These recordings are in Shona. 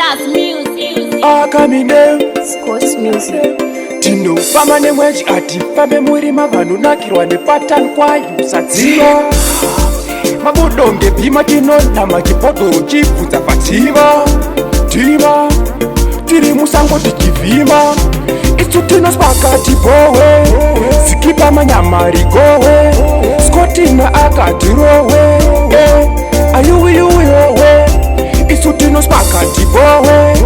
Acah's music. Coming Scott's music. Tino fama ne mweji ati fambe murima vanhu nakirwa nepatani Acah-Usadzima. Mabudonge bhima tinonama chipodoro chibvudza patima tima tiri musango tichivhima isu tinospakati bowe sikipa manyamari gowe Scotty na akatirowe ayuwiyuwiyowe isu tinospakati bowe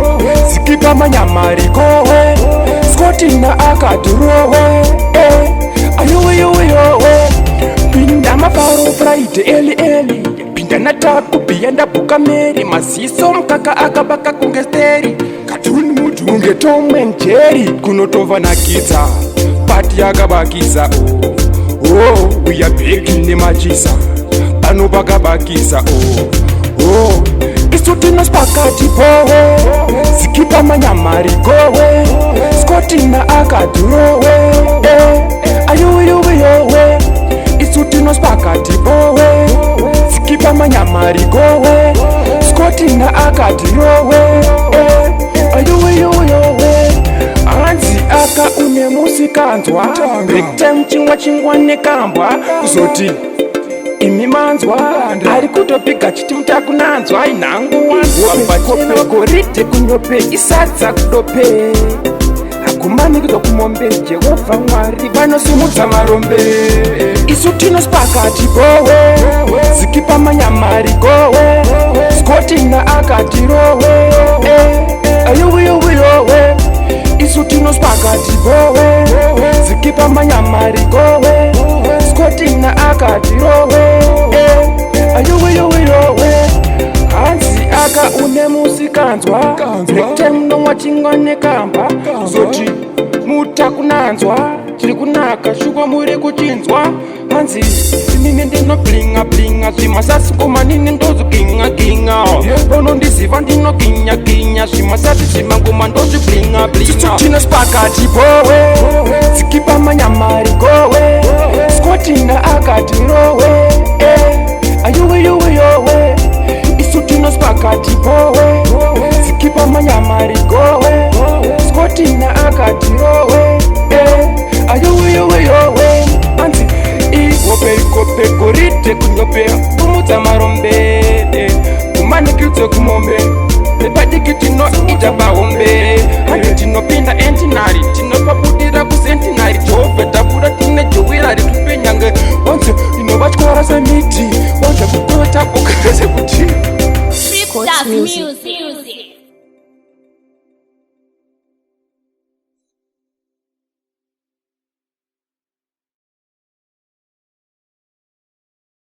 sikipa manyamari gowe Scotty na akatirowe ayuwiyuwiyowe pinda mafaro Friday eli pinda nataku biyenda buka meri masiso mkaka akabaka kungesteri katuni mutu unge Tom and Jerry kunotova nakidza pati yakabakisa uya bheki nemachisa pano pakabakisa isu tinospakati bowe sikipa manyamari gowe Scotty na akatirowe ayuwiyuwiyowe isu tinospakati bowe sikipa manyamari gowe Scotty na akatirowe ayuwiyuwiyowe hanzi aka une musikanzwa breaktime chingwa nekambwa kuzoti imi manzwa ari kutopiga chiti mutakunanzwa inhangu wanzwa Riddim kunyope isadza kudope agumani kuzo kumombe Jehovha Mwari vanosimudza marombe isu tinospakati bowe sikipa manyamari gowe Scotty na akatirowe ayuwiyuwiyowe isu tinospakati bowe sikipa manyamari gowe Scotty na akatirowe ayuwiyuwiyowe hanzi aka une musikanzwa breaktime nomwa chingwa nekamba zoti mutakunanzwa chiri kunaka shukwa muri kuchinzwa hanzi inini ndinoblinga zvimasasukoma nini ndoziginga vonondiziva ndinoginya zvimasati zvimangoma ndozviblinga tinospakati bowe sikipa manyamari gowe Scotty na akatirowe ayuwiyuwiyowe isu tinospakati bowe sikipa manyamari gowe Scotty na akatirowe ayuwiyuwiyowe hanzi ihopeko Riddim kunyopea kumudza marombe kumanikidze kumombe nepadiki tinoita bahombe hanzi tinopinda entinari tinopabudira kusentinari Jehovha tabura tine jowira ritupenyange onse inovatyara samiti